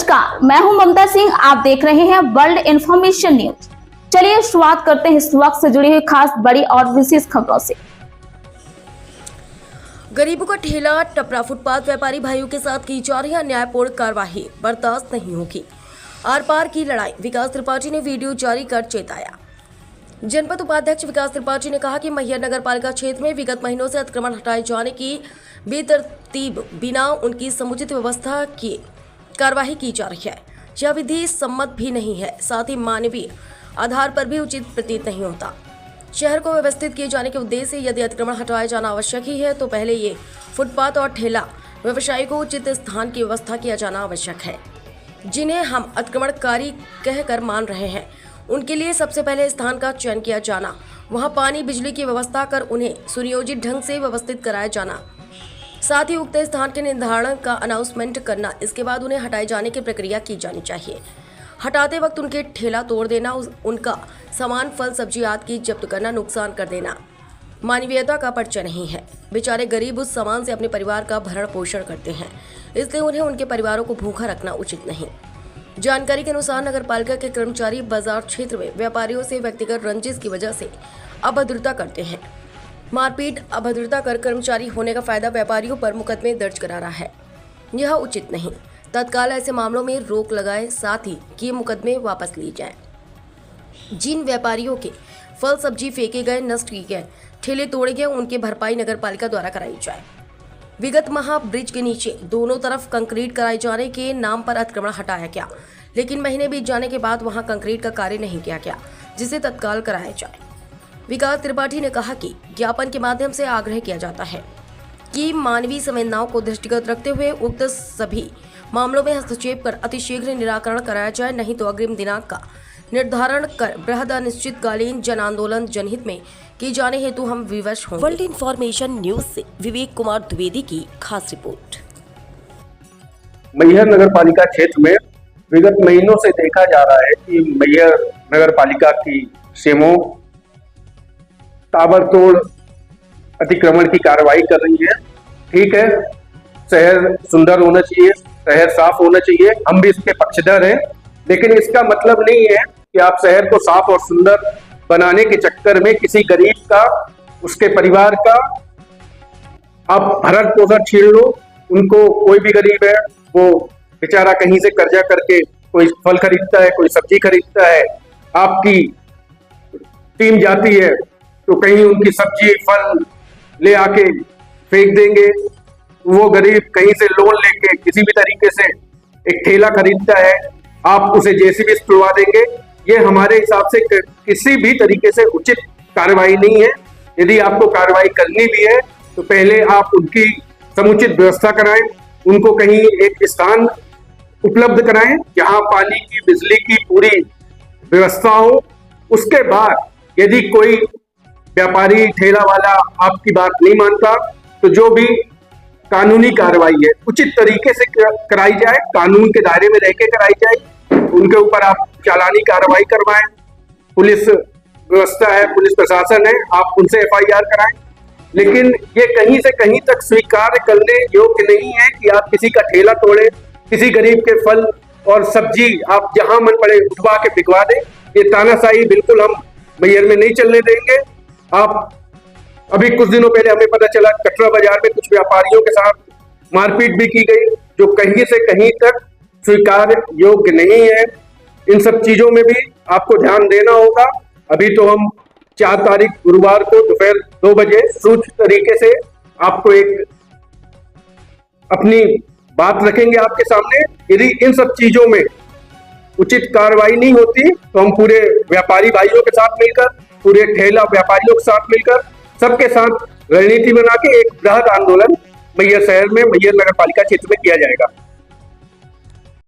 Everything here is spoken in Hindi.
नमस्कार, मैं हूं ममता सिंह। आप देख रहे हैं वर्ल्ड इंफॉर्मेशन न्यूज। चलिए शुरुआत करते हैं इस वक्त से जुड़ी हुई खास बड़ी और विशेष खबरों से। गरीबों का ठेला टपरा फुटपाथ व्यापारी भाइयों के साथ की जा रही अन्यायपूर्ण कार्यवाही बर्दाश्त नहीं होगी। आर पार की लड़ाई, विकास त्रिपाठी ने वीडियो जारी कर चेताया। जनपद उपाध्यक्ष विकास त्रिपाठी ने कहा कि मैहर नगर पालिका क्षेत्र में विगत महीनों से अतिक्रमण हटाए जाने की बेतरतीब बिना उनकी समुचित व्यवस्था की कार्यवाही की जा रही है। यह विधि सम्मत भी नहीं है, साथ ही मानवीय आधार पर भी उचित प्रतीत नहीं होता। शहर को व्यवस्थित किए जाने के उद्देश्य से यदि अतिक्रमण हटाया जाना आवश्यक ही है तो पहले ये फुटपाथ और ठेला व्यवसायी को उचित स्थान की व्यवस्था किया जाना आवश्यक है। जिन्हें हम अतिक्रमणकारी कहकर मान रहे हैं, उनके लिए सबसे पहले स्थान का चयन किया जाना, वहां पानी बिजली की व्यवस्था कर उन्हें सुनियोजित ढंग से व्यवस्थित कराया जाना, साथ ही उक्त स्थान के निर्धारण का अनाउंसमेंट करना। इसके बाद उन्हें हटाए जाने की प्रक्रिया की जानी चाहिए। हटाते वक्त उनके ठेला तोड़ देना, उनका सामान फल सब्जी आदि की जब्त करना, नुकसान कर देना मानवीयता का परिचय नहीं है। बेचारे गरीब उस सामान से अपने परिवार का भरण पोषण करते हैं, इसलिए उन्हें उनके परिवारों को भूखा रखना उचित नहीं। जानकारी के अनुसार नगर पालिका के कर्मचारी बाजार क्षेत्र में व्यापारियों से व्यक्तिगत रंजिश की वजह से अभद्रता करते हैं। मारपीट, अभद्रता कर कर्मचारी होने का फायदा व्यापारियों पर मुकदमे दर्ज करा रहा है। यह उचित नहीं। तत्काल ऐसे मामलों में रोक लगाए, साथ ही कि मुकदमे वापस लिए जाएं। जिन व्यापारियों के फल सब्जी फेंके गए, नष्ट किए गए, ठेले तोड़े गए, उनकी भरपाई नगर पालिका द्वारा कराई जाए। विगत माह ब्रिज के नीचे दोनों तरफ कंक्रीट कराए जाने के नाम पर अतिक्रमण हटाया गया, लेकिन महीने बीत जाने के बाद वहां कंक्रीट का कार्य नहीं किया गया, जिसे तत्काल कराया जाए। विकास त्रिपाठी ने कहा कि ज्ञापन के माध्यम से आग्रह किया जाता है कि मानवीय संवेदनाओं को दृष्टिगत रखते हुए उक्त सभी मामलों में हस्तक्षेप कर अतिशीघ्र निराकरण कराया जाए, नहीं तो अग्रिम दिनांक का निर्धारण कर बृहद अनिश्चितकालीन जन आंदोलन जनहित में की जाने हेतु हम विवश होंगे। वर्ल्ड इंफॉर्मेशन न्यूज से विवेक कुमार द्विवेदी की खास रिपोर्ट। मैहर नगर पालिका क्षेत्र में विगत महीनों से देखा जा रहा है कि मैहर नगर पालिका की सेमो ताबड़तोड़ अतिक्रमण की कार्रवाई कर रही है। ठीक है, शहर सुंदर होना चाहिए, शहर साफ होना चाहिए, हम भी इसके पक्षधर हैं, लेकिन इसका मतलब नहीं है कि आप शहर को साफ और सुंदर बनाने के चक्कर में किसी गरीब का, उसके परिवार का आप भरण पोषण छीन लो। उनको, कोई भी गरीब है वो बेचारा कहीं से कर्जा करके कोई फल खरीदता है, कोई सब्जी खरीदता है, आपकी टीम जाती है तो कहीं उनकी सब्जी फल ले आके फेंक देंगे। वो गरीब कहीं से लोन लेके किसी भी तरीके से एक ठेला खरीदता है, आप उसे जेसीबी तुड़वा देंगे। ये हमारे हिसाब से किसी भी तरीके से उचित कार्रवाई नहीं है। यदि आपको कार्रवाई करनी भी है तो पहले आप उनकी समुचित व्यवस्था कराएं, उनको कहीं एक स्थान उपलब्ध कराएं जहां पानी की, बिजली की पूरी व्यवस्था हो। उसके बाद यदि कोई व्यापारी, ठेला वाला आपकी बात नहीं मानता तो जो भी कानूनी कार्रवाई है उचित तरीके से कराई जाए, कानून के दायरे में रह के कराई जाए। उनके ऊपर आप चालानी कार्रवाई करवाएं, पुलिस व्यवस्था है, पुलिस प्रशासन है, आप उनसे एफआईआर कराएं। लेकिन ये कहीं से कहीं तक स्वीकार करने योग्य नहीं है कि आप किसी का ठेला तोड़े, किसी गरीब के फल और सब्जी आप जहां मन पड़े उठवा के बिकवा दें। ये तानाशाही बिल्कुल हम मैहर में नहीं चलने देंगे। आप अभी कुछ दिनों पहले हमें पता चला कटरा बाजार में कुछ व्यापारियों के साथ मारपीट भी की गई, जो कहीं से कहीं तक स्वीकार योग्य नहीं है। इन सब चीजों में भी आपको ध्यान देना होगा। अभी तो हम 4 तारीख गुरुवार को दोपहर 2 बजे सूचित तरीके से आपको एक अपनी बात रखेंगे आपके सामने। यदि इन सब चीजों में उचित कार्रवाई नहीं होती तो हम पूरे व्यापारी भाइयों के साथ मिलकर, पूरे ठेला व्यापारियों के साथ मिलकर, सबके साथ रणनीति बना के एक बृहद आंदोलन मैहर शहर में, मैहर नगर पालिका क्षेत्र में किया जाएगा।